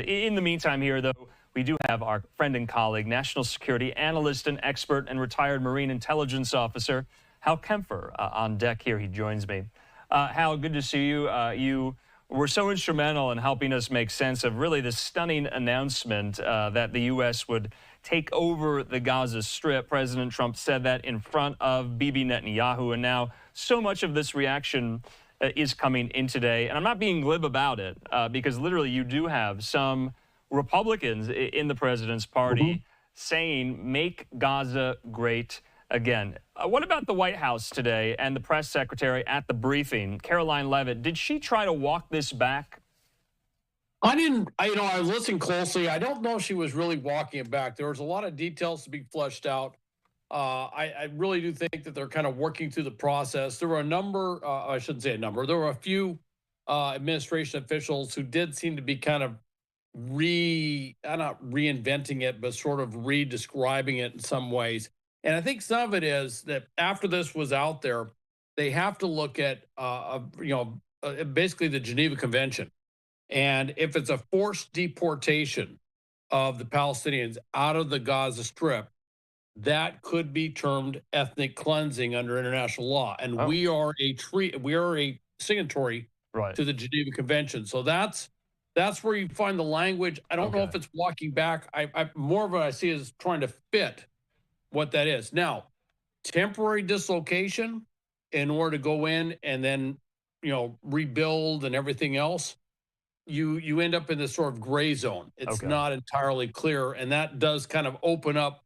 In the meantime here, though, we do have our friend and colleague, national security analyst and expert and retired Marine intelligence officer, Hal Kempfer, on deck here. He joins me. Hal, good to see you. You were so instrumental in helping us make sense of really the stunning announcement that the U.S. would take over the Gaza Strip. President Trump said that in front of Bibi Netanyahu, and now so much of this reaction is coming in today. And I'm not being glib about it, because literally you do have some Republicans in the president's party saying, make Gaza great again. What about the White House today and the press secretary at the briefing, Karoline Leavitt? Did she try to walk this back? I listened closely. I don't know if she was really walking it back. There was a lot of details to be fleshed out. I really do think that they're kind of working through the process. There were a number, I shouldn't say a number, there were a few administration officials who did seem to be kind of not reinventing it, but sort of re-describing it in some ways. And I think some of it is that after this was out there, they have to look at, basically the Geneva Convention. And if it's a forced deportation of the Palestinians out of the Gaza Strip, that could be termed ethnic cleansing under international law. And we are a signatory to the Geneva Convention. So that's where you find the language. I don't know if it's walking back. I more of what I see is trying to fit what that is. Now, temporary dislocation in order to go in and then, rebuild and everything else, you end up in this sort of gray zone. It's not entirely clear, and that does kind of open up,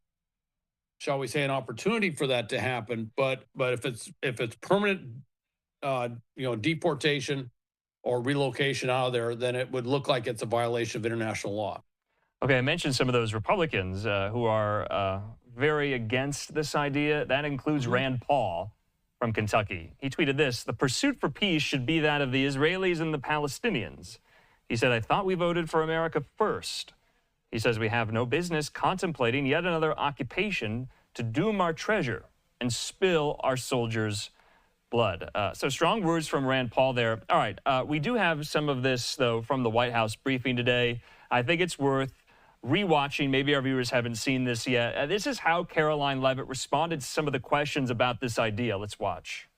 shall we say, an opportunity for that to happen. But if it's permanent, deportation or relocation out of there, then it would look like it's a violation of international law. Okay, I mentioned some of those Republicans who are very against this idea. That includes Rand Paul from Kentucky. He tweeted this: "The pursuit for peace should be that of the Israelis and the Palestinians." He said, "I thought we voted for America first." He says, "We have no business contemplating yet another occupation to doom our treasure and spill our soldiers' blood." So strong words from Rand Paul there. All right, we do have some of this, though, from the White House briefing today. I think it's worth rewatching. Maybe our viewers haven't seen this yet. This is how Karoline Leavitt responded to some of the questions about this idea. Let's watch.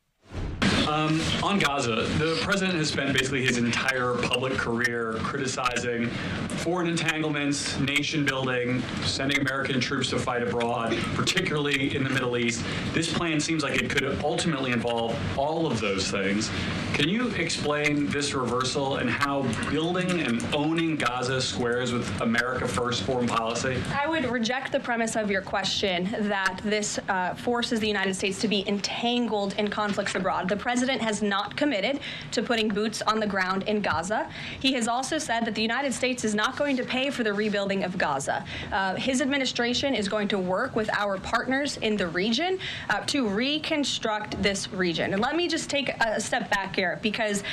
On Gaza, the president has spent basically his entire public career criticizing foreign entanglements, nation building, sending American troops to fight abroad, particularly in the Middle East. This plan seems like it could ultimately involve all of those things. Can you explain this reversal and how building and owning Gaza squares with America First foreign policy? I would reject the premise of your question that this forces the United States to be entangled in conflicts abroad. The president has not committed to putting boots on the ground in Gaza. He has also said that the United States is not going to pay for the rebuilding of Gaza. His administration is going to work with our partners in the region to reconstruct this region. And let me just take a step back here, because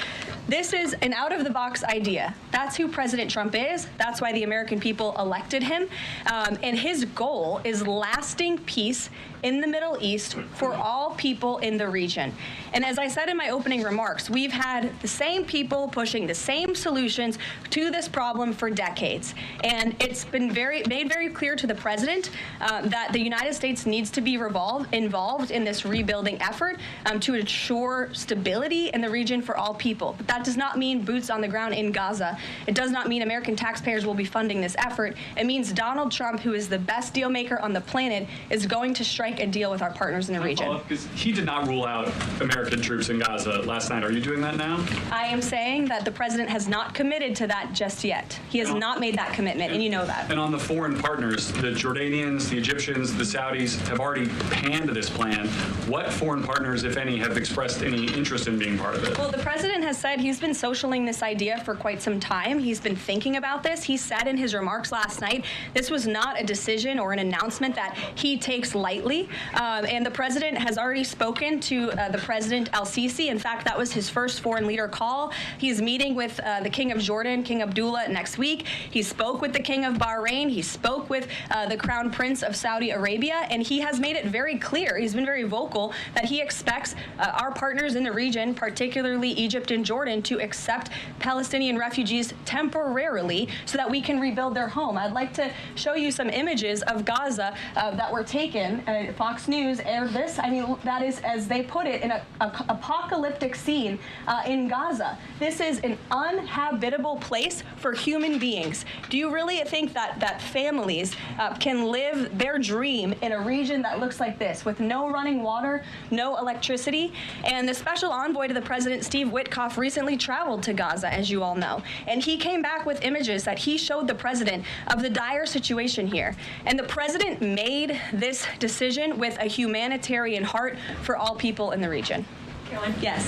this is an out-of-the-box idea. That's who President Trump is. That's why the American people elected him. And his goal is lasting peace in the Middle East for all people in the region. And as I said in my opening remarks, we've had the same people pushing the same solutions to this problem for decades. And it's been made very clear to the president that the United States needs to be involved in this rebuilding effort to ensure stability in the region for all people. But that does not mean boots on the ground in Gaza. It does not mean American taxpayers will be funding this effort. It means Donald Trump, who is the best deal maker on the planet, is going to strike a deal with our partners in the region. He did not rule out American troops in Gaza last night. Are you doing that now? I am saying that the president has not committed to that just yet. He has not made that commitment, and you know that. And on the foreign partners, the Jordanians, the Egyptians, the Saudis have already panned this plan. What foreign partners, if any, have expressed any interest in being part of it? Well, the president has said he's been socialing this idea for quite some time. He's been thinking about this. He said in his remarks last night, this was not a decision or an announcement that he takes lightly. And the president has already spoken to the President al-Sisi. In fact, that was his first foreign leader call. He's meeting with the King of Jordan, King Abdullah, next week. He spoke with the King of Bahrain. He spoke with the Crown Prince of Saudi Arabia. And he has made it very clear, he's been very vocal, that he expects our partners in the region, particularly particularly Egypt and Jordan, to accept Palestinian refugees temporarily so that we can rebuild their home. I'd like to show you some images of Gaza that were taken. Fox News aired this. I mean, that is, as they put it, an apocalyptic scene in Gaza. This is an uninhabitable place for human beings. Do you really think that families can live their dream in a region that looks like this, with no running water, no electricity? And the special envoy to the president, Steve Witkoff, recently traveled to Gaza, as you all know, and he came back with images that he showed the president of the dire situation here. And the president made this decision with a humanitarian heart for all people in the region. Caroline? Yes.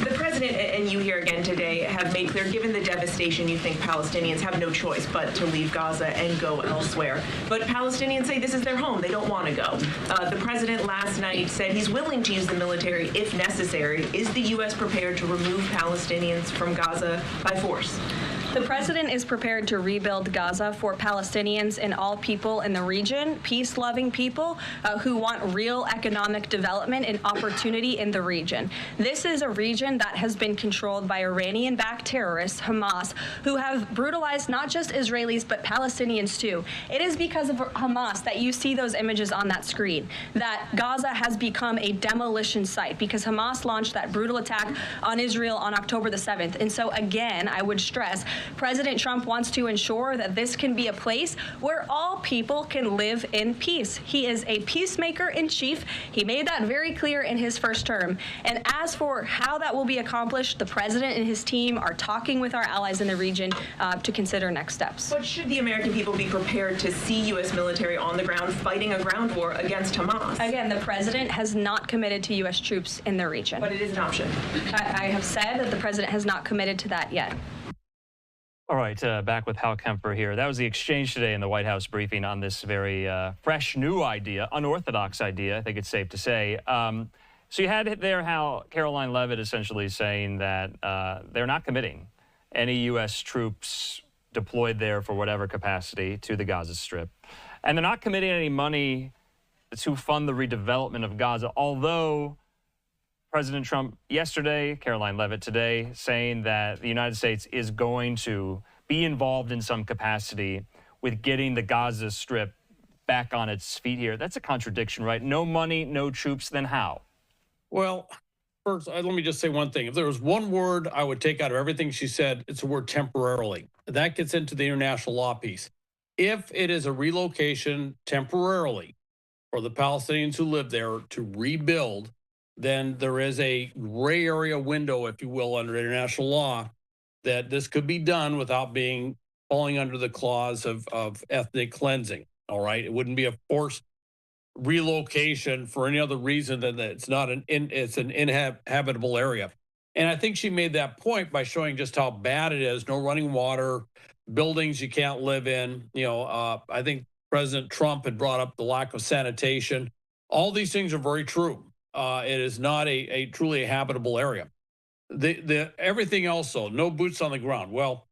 The president and you here again today have made clear, given the devastation, you think Palestinians have no choice but to leave Gaza and go elsewhere. But Palestinians say this is their home. They don't want to go. The president last night said he's willing to use the military if necessary. Is the U.S. prepared to remove Palestinians from Gaza by force? The president is prepared to rebuild Gaza for Palestinians and all people in the region, peace-loving people who want real economic development and opportunity in the region. This is a region that has been controlled by Iranian-backed terrorists, Hamas, who have brutalized not just Israelis but Palestinians too. It is because of Hamas that you see those images on that screen, that Gaza has become a demolition site, because Hamas launched that brutal attack on Israel on October the 7th. And so again, I would stress, President Trump wants to ensure that this can be a place where all people can live in peace. He is a peacemaker in chief. He made that very clear in his first term. And as for how that will be accomplished, the president and his team are talking with our allies in the region to consider next steps. But should the American people be prepared to see U.S. military on the ground fighting a ground war against Hamas? Again, the president has not committed to U.S. troops in the region. But it is an option. I have said that the president has not committed to that yet. All right, back with Hal Kempfer here. That was the exchange today in the White House briefing on this very fresh, new idea, unorthodox idea, I think it's safe to say. So you had there how Caroline Leavitt essentially saying that they're not committing any U.S. troops deployed there for whatever capacity to the Gaza Strip. And they're not committing any money to fund the redevelopment of Gaza, although President Trump yesterday, Caroline Leavitt today, saying that the United States is going to be involved in some capacity with getting the Gaza Strip back on its feet here. That's a contradiction, right? No money, no troops, then how? Well, first, let me just say one thing. If there was one word I would take out of everything she said, it's the word temporarily. That gets into the international law piece. If it is a relocation temporarily for the Palestinians who live there to rebuild, then there is a gray area window, if you will, under international law, that this could be done without falling under the clause of ethnic cleansing. All right, it wouldn't be a forced relocation for any other reason than that it's an inhabitable area. And I think she made that point by showing just how bad it is. No running water, buildings you can't live in. I think President Trump had brought up the lack of sanitation. All these things are very true. It is not a truly habitable area. The everything else, though, no boots on the ground. Well,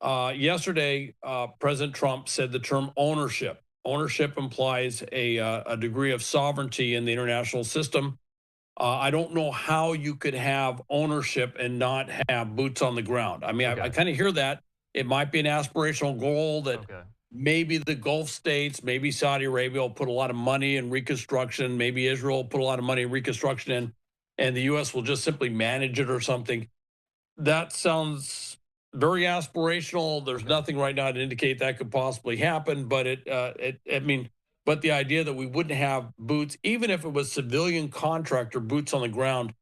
yesterday, President Trump said the term ownership. Ownership implies a degree of sovereignty in the international system. I don't know how you could have ownership and not have boots on the ground. I mean, I kind of hear that. It might be an aspirational goal that maybe the Gulf states, maybe Saudi Arabia will put a lot of money in reconstruction. Maybe Israel will put a lot of money in reconstruction in, and the U.S. will just simply manage it or something. That sounds very aspirational. There's nothing right now to indicate that could possibly happen, but but the idea that we wouldn't have boots, even if it was civilian contractor boots on the ground,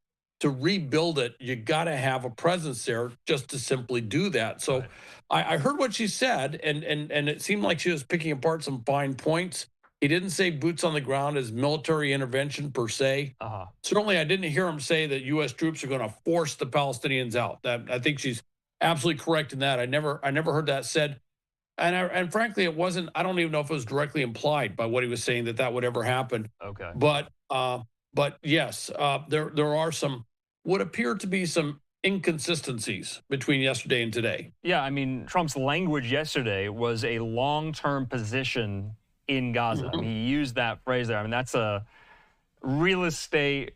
to rebuild it, you got to have a presence there just to simply do that. So I heard what she said, and it seemed like she was picking apart some fine points. He didn't say boots on the ground as military intervention per se. Certainly, I didn't hear him say that U.S. troops are going to force the Palestinians out. I think she's absolutely correct in that. I never heard that said. And frankly, it wasn't. I don't even know if it was directly implied by what he was saying that would ever happen. But yes, there are what appear to be some inconsistencies between yesterday and today. Yeah, I mean, Trump's language yesterday was a long-term position in Gaza. I mean, he used that phrase there. I mean, that's a real estate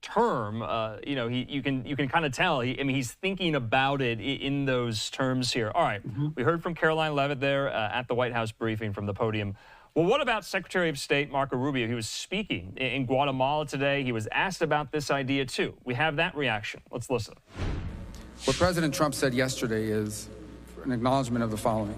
term, you know, you can kind of tell. I mean, he's thinking about it in those terms here. All right, we heard from Caroline Leavitt there at the White House briefing from the podium. Well, what about Secretary of State Marco Rubio? He was speaking in Guatemala today. He was asked about this idea too. We have that reaction. Let's listen. What President Trump said yesterday is an acknowledgement of the following.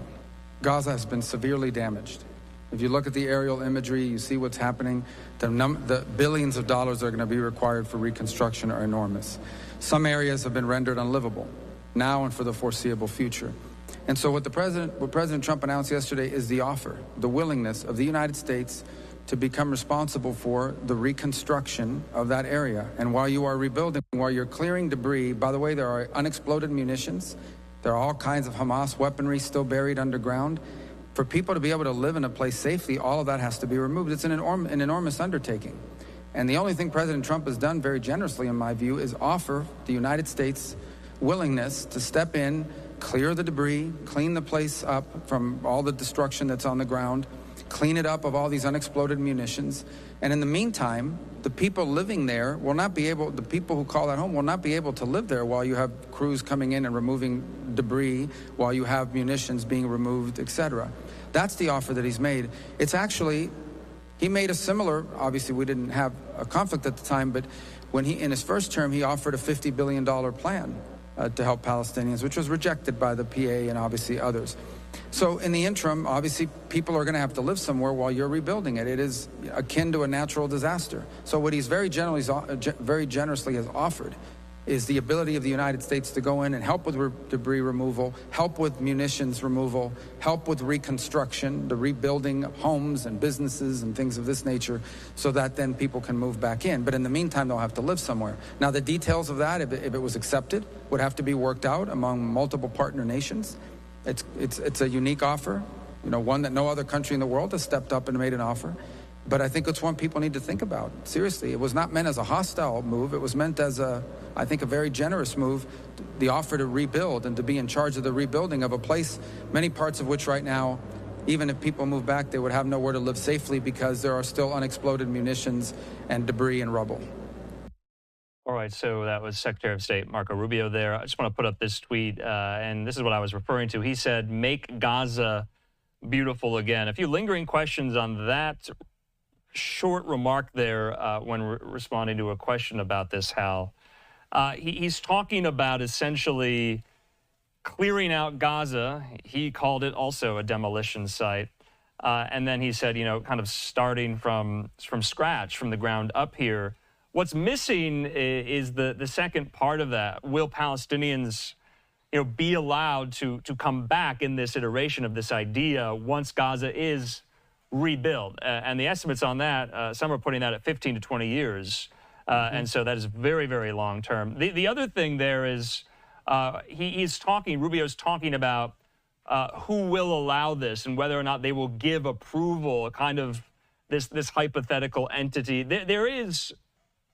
Gaza has been severely damaged. If you look at the aerial imagery, you see what's happening. The billions of dollars that are going to be required for reconstruction are enormous. Some areas have been rendered unlivable now and for the foreseeable future. And so what President Trump announced yesterday is the offer, the willingness of the United States to become responsible for the reconstruction of that area. And while you are rebuilding, while you're clearing debris, by the way, there are unexploded munitions. There are all kinds of Hamas weaponry still buried underground. For people to be able to live in a place safely, all of that has to be removed. It's an enormous undertaking. And the only thing President Trump has done very generously, in my view, is offer the United States willingness to step in, clear the debris, clean the place up from all the destruction that's on the ground, clean it up of all these unexploded munitions. And in the meantime, the people living there will not be able, the people who call that home will not be able to live there while you have crews coming in and removing debris, while you have munitions being removed, etc. That's the offer that he's made. It's actually, he made a similar, obviously we didn't have a conflict at the time, but when in his first term, he offered a $50 billion plan to help Palestinians, which was rejected by the PA and obviously others. So in the interim, obviously, people are going to have to live somewhere while you're rebuilding it. It is akin to a natural disaster. So what he's very generously has offered is the ability of the United States to go in and help with debris removal, help with munitions removal, help with reconstruction, the rebuilding homes and businesses and things of this nature, so that then people can move back in. But in the meantime, they'll have to live somewhere. Now, the details of that, if it was accepted, would have to be worked out among multiple partner nations. It's a unique offer, you know, one that no other country in the world has stepped up and made an offer. But I think it's one people need to think about. Seriously, it was not meant as a hostile move. It was meant as I think, a very generous move, the offer to rebuild and to be in charge of the rebuilding of a place, many parts of which right now, even if people move back, they would have nowhere to live safely because there are still unexploded munitions and debris and rubble. All right, so that was Secretary of State Marco Rubio there. I just want to put up this tweet, and this is what I was referring to. He said, "Make Gaza beautiful again." A few lingering questions on that short remark there when responding to a question about this, Hal. He's talking about essentially clearing out Gaza. He called it also a demolition site. And then he said, you know, kind of starting from scratch, from the ground up here. What's missing is the second part of that. Will Palestinians, you know, be allowed to come back in this iteration of this idea once Gaza is rebuilt? And the estimates on that, some are putting that at 15 to 20 years. And so that is very, very long term. The other thing there is Rubio's talking about who will allow this and whether or not they will give approval, a kind of this hypothetical entity. There is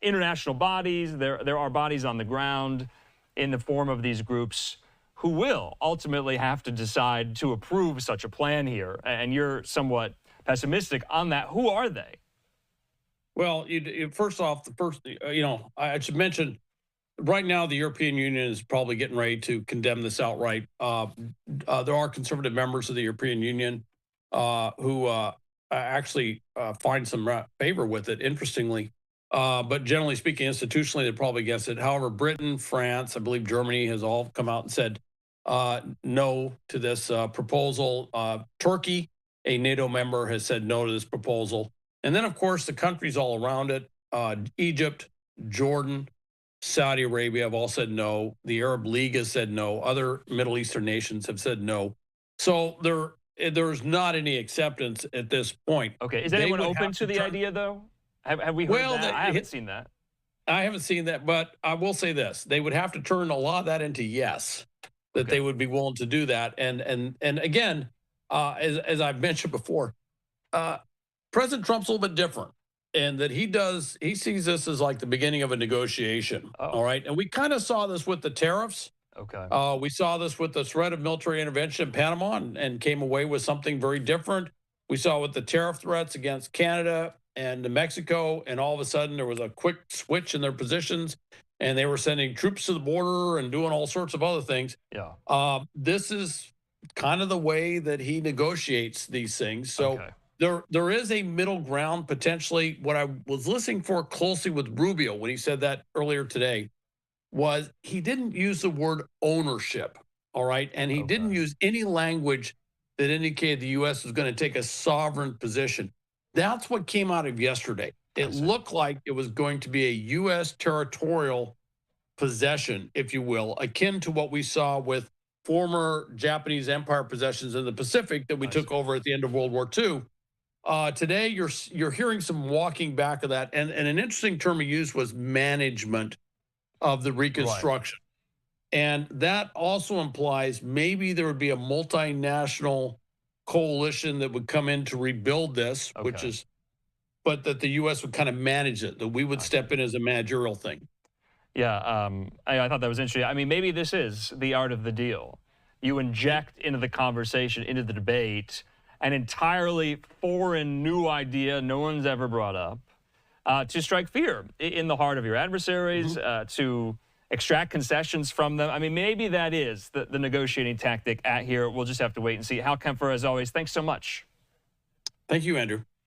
international bodies, there are bodies on the ground in the form of these groups who will ultimately have to decide to approve such a plan here. And you're somewhat pessimistic on that. Who are they? Well, first off, I should mention, right now the European Union is probably getting ready to condemn this outright. There are conservative members of the European Union who actually find some favor with it, interestingly. But generally speaking, institutionally, they're probably against it. However, Britain, France, I believe Germany has all come out and said no to this proposal. Turkey, a NATO member, has said no to this proposal. And then, of course, the countries all around it, Egypt, Jordan, Saudi Arabia have all said no. The Arab League has said no. Other Middle Eastern nations have said no. So there's not any acceptance at this point. Okay. Is anyone open to the idea, though? Have we heard that? I haven't seen that. I haven't seen that, but I will say this. They would have to turn a lot of that into yes, that they would be willing to do that. And again, as I've mentioned before, President Trump's a little bit different, and that he sees this as like the beginning of a negotiation. Oh. All right. And we kind of saw this with the tariffs. Okay. We saw this with the threat of military intervention in Panama and came away with something very different. We saw with the tariff threats against Canada, and Mexico, and all of a sudden there was a quick switch in their positions, and they were sending troops to the border and doing all sorts of other things. Yeah. This is kind of the way that he negotiates these things. So Okay. there is a middle ground potentially. What I was listening for closely with Rubio when he said that earlier today was he didn't use the word ownership. All right. And he didn't use any language that indicated the U.S. was going to take a sovereign position. That's what came out of yesterday. It looked like it was going to be a U.S. territorial possession, if you will, akin to what we saw with former Japanese empire possessions in the Pacific that we took over at the end of World War II. Today, you're hearing some walking back of that. And an interesting term he used was management of the reconstruction. Right. And that also implies maybe there would be a multinational coalition that would come in to rebuild this, which is, but that the U.S. would kind of manage it, that we would step in as a managerial thing. Yeah, I thought that was interesting. I mean, maybe this is the art of the deal. You inject into the conversation, into the debate, an entirely foreign new idea no one's ever brought up to strike fear in the heart of your adversaries, to extract concessions from them. I mean, maybe that is the negotiating tactic at here. We'll just have to wait and see. Hal Kempfer, as always, thanks so much. Thank you, Andrew.